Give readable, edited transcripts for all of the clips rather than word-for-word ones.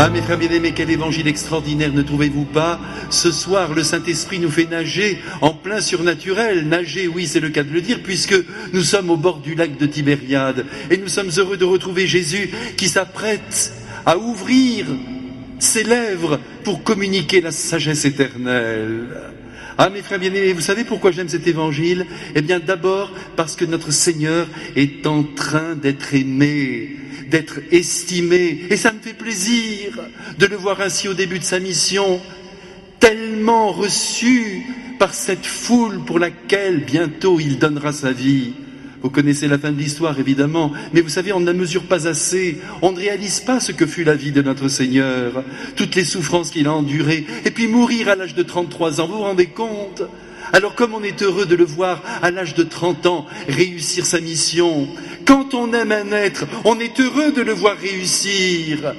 Ah, mes frères bien-aimés, quel évangile extraordinaire, ne trouvez-vous pas? Ce soir, le Saint-Esprit nous fait nager en plein surnaturel. Nager, oui, c'est le cas de le dire, puisque nous sommes au bord du lac de Tibériade. Et nous sommes heureux de retrouver Jésus qui s'apprête à ouvrir ses lèvres pour communiquer la sagesse éternelle. Ah, mes frères bien-aimés, vous savez pourquoi j'aime cet évangile? Eh bien, d'abord, parce que notre Seigneur est en train d'être aimé, d'être estimé. Et ça me fait plaisir de le voir ainsi au début de sa mission, tellement reçu par cette foule pour laquelle bientôt il donnera sa vie. Vous connaissez la fin de l'histoire, évidemment, mais vous savez, on ne la mesure pas assez. On ne réalise pas ce que fut la vie de notre Seigneur, toutes les souffrances qu'il a endurées, et puis mourir à l'âge de 33 ans, vous vous rendez compte? Alors comme on est heureux de le voir à l'âge de 30 ans réussir sa mission, quand on aime un être, on est heureux de le voir réussir.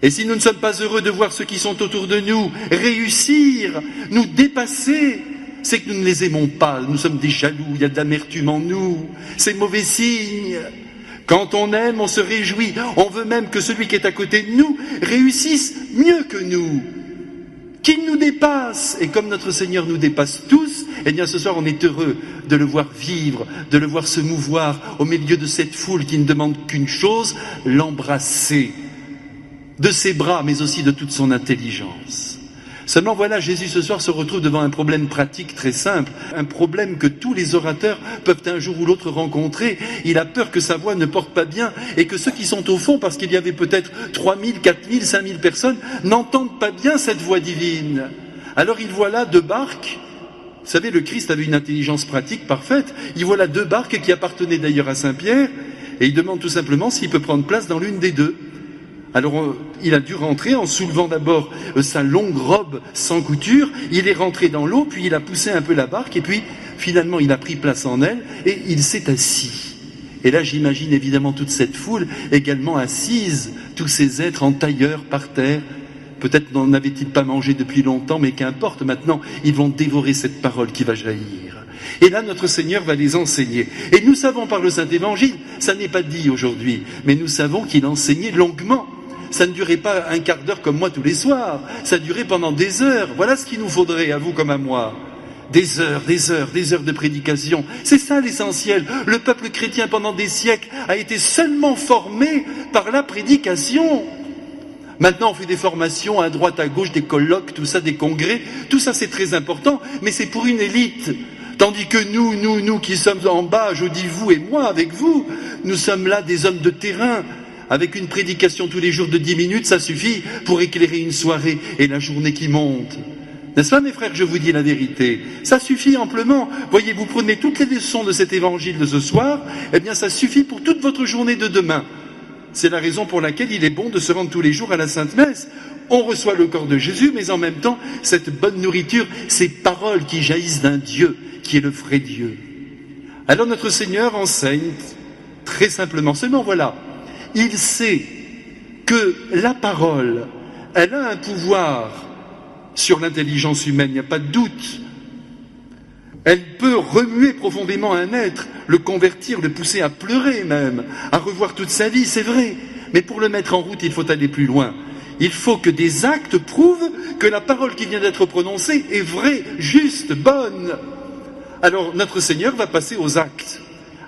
Et si nous ne sommes pas heureux de voir ceux qui sont autour de nous réussir, nous dépasser, c'est que nous ne les aimons pas, nous sommes des jaloux, il y a de l'amertume en nous, c'est mauvais signe. Quand on aime, on se réjouit, on veut même que celui qui est à côté de nous réussisse mieux que nous, qu'il nous dépasse. Et comme notre Seigneur nous dépasse tous, eh bien ce soir on est heureux de le voir vivre, de le voir se mouvoir au milieu de cette foule qui ne demande qu'une chose, l'embrasser, de ses bras mais aussi de toute son intelligence. Seulement voilà, Jésus ce soir se retrouve devant un problème pratique très simple, un problème que tous les orateurs peuvent un jour ou l'autre rencontrer. Il a peur que sa voix ne porte pas bien et que ceux qui sont au fond, parce qu'il y avait peut-être 3000, 4000, 5000 personnes, n'entendent pas bien cette voix divine. Alors il voit là 2 barques. Vous savez, le Christ avait une intelligence pratique parfaite. Il voit là 2 barques qui appartenaient d'ailleurs à Saint-Pierre et il demande tout simplement s'il peut prendre place dans l'une des 2. Alors il a dû rentrer en soulevant d'abord sa longue robe sans couture, il est rentré dans l'eau, puis il a poussé un peu la barque, et puis finalement il a pris place en elle, et il s'est assis. Et là j'imagine évidemment toute cette foule également assise, tous ces êtres en tailleur par terre, peut-être n'en avaient-ils pas mangé depuis longtemps, mais qu'importe, maintenant ils vont dévorer cette parole qui va jaillir. Et là, notre Seigneur va les enseigner. Et nous savons par le Saint-Évangile, ça n'est pas dit aujourd'hui, mais nous savons qu'il enseignait longuement. Ça ne durait pas un quart d'heure comme moi tous les soirs, ça durait pendant des heures. Voilà ce qu'il nous faudrait, à vous comme à moi. Des heures, des heures, des heures de prédication. C'est ça l'essentiel. Le peuple chrétien pendant des siècles a été seulement formé par la prédication. Maintenant on fait des formations à droite, à gauche, des colloques, tout ça, des congrès. Tout ça c'est très important, mais c'est pour une élite. Tandis que nous qui sommes en bas, je dis vous et moi avec vous, nous sommes là des hommes de terrain. Avec une prédication tous les jours de 10 minutes, ça suffit pour éclairer une soirée et la journée qui monte. N'est-ce pas, mes frères, je vous dis la vérité? Ça suffit amplement. Voyez, vous prenez toutes les leçons de cet évangile de ce soir, eh bien ça suffit pour toute votre journée de demain. C'est la raison pour laquelle il est bon de se rendre tous les jours à la Sainte Messe. On reçoit le corps de Jésus, mais en même temps, cette bonne nourriture, ces paroles qui jaillissent d'un Dieu, qui est le vrai Dieu. Alors notre Seigneur enseigne très simplement, seulement voilà, il sait que la parole, elle a un pouvoir sur l'intelligence humaine, il n'y a pas de doute. Elle peut remuer profondément un être, le convertir, le pousser à pleurer même, à revoir toute sa vie, c'est vrai. Mais pour le mettre en route, il faut aller plus loin. Il faut que des actes prouvent que la parole qui vient d'être prononcée est vraie, juste, bonne. Alors notre Seigneur va passer aux actes.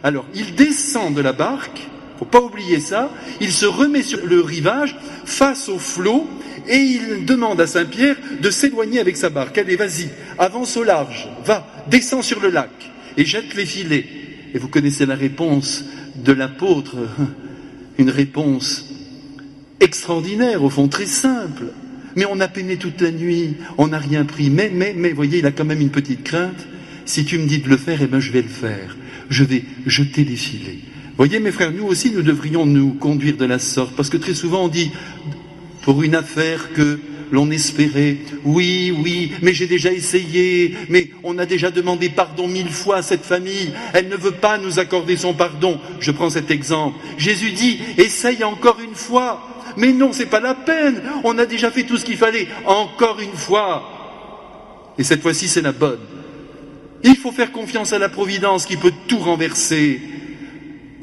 Alors il descend de la barque, faut pas oublier ça, il se remet sur le rivage face au flot et il demande à Saint-Pierre de s'éloigner avec sa barque. Allez, vas-y, avance au large, va, descends sur le lac et jette les filets. Et vous connaissez la réponse de l'apôtre, une réponse extraordinaire, au fond très simple. Mais on a peiné toute la nuit, on n'a rien pris. Mais, voyez, il a quand même une petite crainte. Si tu me dis de le faire, eh ben je vais le faire. Je vais jeter les filets. Voyez, mes frères, nous aussi, nous devrions nous conduire de la sorte, parce que très souvent on dit, pour une affaire que l'on espérait, oui, mais j'ai déjà essayé, mais on a déjà demandé pardon 1000 fois à cette famille, elle ne veut pas nous accorder son pardon. Je prends cet exemple. Jésus dit, essaye encore une fois. Mais non, c'est pas la peine, on a déjà fait tout ce qu'il fallait, encore une fois. Et cette fois-ci, c'est la bonne. Il faut faire confiance à la Providence qui peut tout renverser.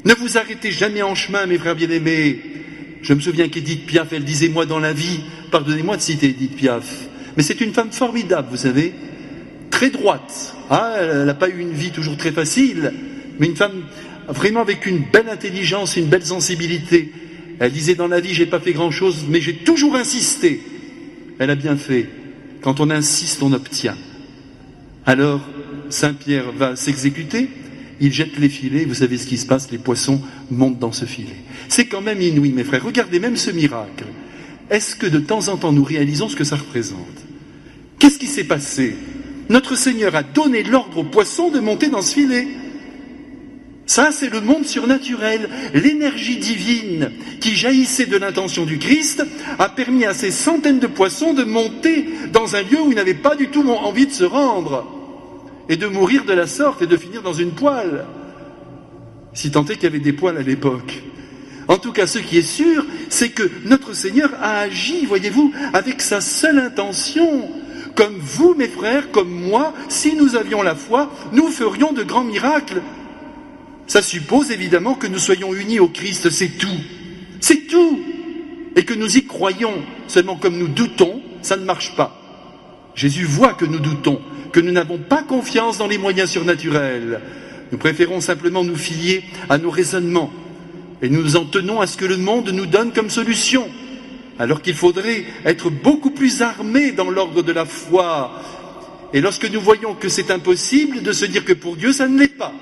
Ne vous arrêtez jamais en chemin, mes frères bien-aimés. Je me souviens qu'Édith Piaf, elle disait, moi dans la vie, pardonnez-moi de citer Édith Piaf, mais c'est une femme formidable, vous savez, très droite. Ah, elle n'a pas eu une vie toujours très facile, mais une femme vraiment avec une belle intelligence, une belle sensibilité. Elle disait, dans la vie, j'ai pas fait grand-chose, mais j'ai toujours insisté. Elle a bien fait. Quand on insiste, on obtient. Alors, Saint Pierre va s'exécuter, il jette les filets, vous savez ce qui se passe, les poissons montent dans ce filet. C'est quand même inouï, mes frères. Regardez même ce miracle. Est-ce que de temps en temps, nous réalisons ce que ça représente? Qu'est-ce qui s'est passé? Notre Seigneur a donné l'ordre aux poissons de monter dans ce filet. Ça, c'est le monde surnaturel. L'énergie divine qui jaillissait de l'intention du Christ a permis à ces centaines de poissons de monter dans un lieu où ils n'avaient pas du tout envie de se rendre et de mourir de la sorte et de finir dans une poêle. Si tant est qu'il y avait des poêles à l'époque. En tout cas, ce qui est sûr, c'est que notre Seigneur a agi, voyez-vous, avec sa seule intention. Comme vous, mes frères, comme moi, si nous avions la foi, nous ferions de grands miracles. Ça suppose évidemment que nous soyons unis au Christ, c'est tout. C'est tout. Et que nous y croyons. Seulement comme nous doutons, ça ne marche pas. Jésus voit que nous doutons, que nous n'avons pas confiance dans les moyens surnaturels. Nous préférons simplement nous fier à nos raisonnements. Et nous nous en tenons à ce que le monde nous donne comme solution. Alors qu'il faudrait être beaucoup plus armés dans l'ordre de la foi. Et lorsque nous voyons que c'est impossible, de se dire que pour Dieu, ça ne l'est pas.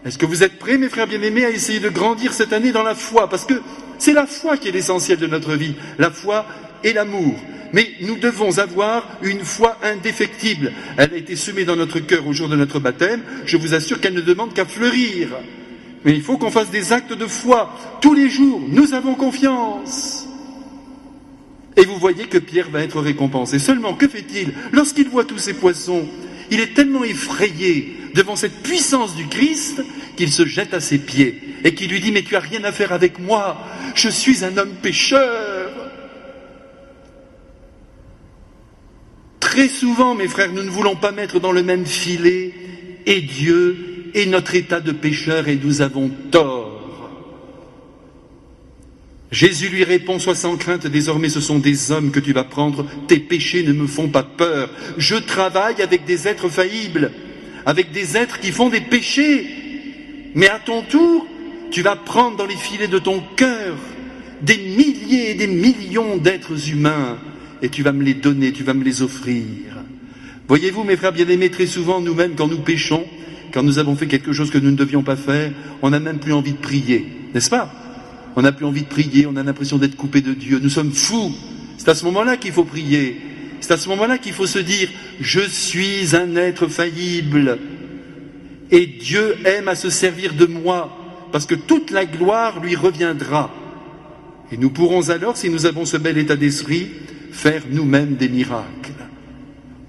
Est-ce que vous êtes prêts, mes frères bien-aimés, à essayer de grandir cette année dans la foi? Parce que c'est la foi qui est l'essentiel de notre vie, la foi et l'amour. Mais nous devons avoir une foi indéfectible. Elle a été semée dans notre cœur au jour de notre baptême. Je vous assure qu'elle ne demande qu'à fleurir. Mais il faut qu'on fasse des actes de foi tous les jours. Nous avons confiance. Et vous voyez que Pierre va être récompensé. Seulement, que fait-il? Lorsqu'il voit tous ces poissons, il est tellement effrayé devant cette puissance du Christ qu'il se jette à ses pieds et qu'il lui dit « Mais tu as rien à faire avec moi, je suis un homme pécheur !» Très souvent, mes frères, nous ne voulons pas mettre dans le même filet et Dieu et notre état de pécheur et nous avons tort. Jésus lui répond, sois sans crainte, désormais ce sont des hommes que tu vas prendre, tes péchés ne me font pas peur. Je travaille avec des êtres faillibles, avec des êtres qui font des péchés. Mais à ton tour, tu vas prendre dans les filets de ton cœur des milliers et des millions d'êtres humains et tu vas me les donner, tu vas me les offrir. Voyez-vous, mes frères bien-aimés, très souvent, nous-mêmes, quand nous péchons, quand nous avons fait quelque chose que nous ne devions pas faire, on n'a même plus envie de prier, n'est-ce pas? On n'a plus envie de prier, on a l'impression d'être coupé de Dieu. Nous sommes fous. C'est à ce moment-là qu'il faut prier. C'est à ce moment-là qu'il faut se dire « Je suis un être faillible et Dieu aime à se servir de moi parce que toute la gloire lui reviendra. » Et nous pourrons alors, si nous avons ce bel état d'esprit, faire nous-mêmes des miracles.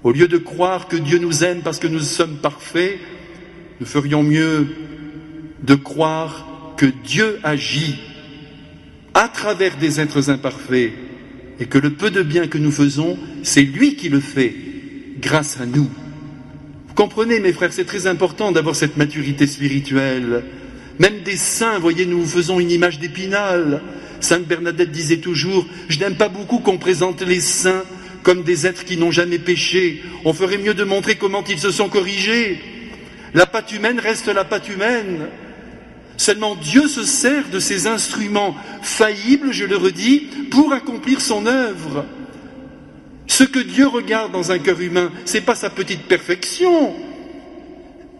Au lieu de croire que Dieu nous aime parce que nous sommes parfaits, nous ferions mieux de croire que Dieu agit à travers des êtres imparfaits et que le peu de bien que nous faisons, c'est lui qui le fait, grâce à nous. Vous comprenez, mes frères, c'est très important d'avoir cette maturité spirituelle. Même des saints, voyez, nous faisons une image d'Épinal. Sainte Bernadette disait toujours, je n'aime pas beaucoup qu'on présente les saints comme des êtres qui n'ont jamais péché. On ferait mieux de montrer comment ils se sont corrigés. La pâte humaine reste la pâte humaine. Seulement Dieu se sert de ces instruments faillibles, je le redis, pour accomplir son œuvre. Ce que Dieu regarde dans un cœur humain, c'est pas sa petite perfection,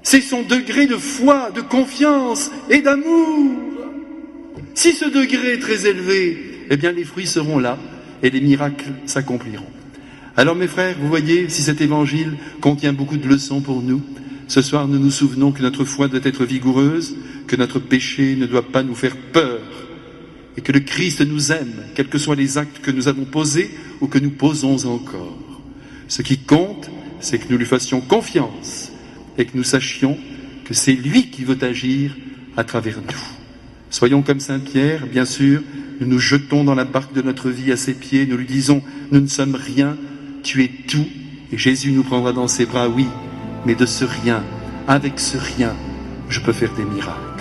c'est son degré de foi, de confiance et d'amour. Si ce degré est très élevé, eh bien les fruits seront là et les miracles s'accompliront. Alors mes frères, vous voyez, si cet évangile contient beaucoup de leçons pour nous, ce soir, nous nous souvenons que notre foi doit être vigoureuse, que notre péché ne doit pas nous faire peur, et que le Christ nous aime, quels que soient les actes que nous avons posés ou que nous posons encore. Ce qui compte, c'est que nous lui fassions confiance et que nous sachions que c'est lui qui veut agir à travers nous. Soyons comme Saint Pierre, bien sûr, nous nous jetons dans la barque de notre vie à ses pieds, nous lui disons « Nous ne sommes rien, tu es tout », et Jésus nous prendra dans ses bras, oui, mais de ce rien, avec ce rien, je peux faire des miracles.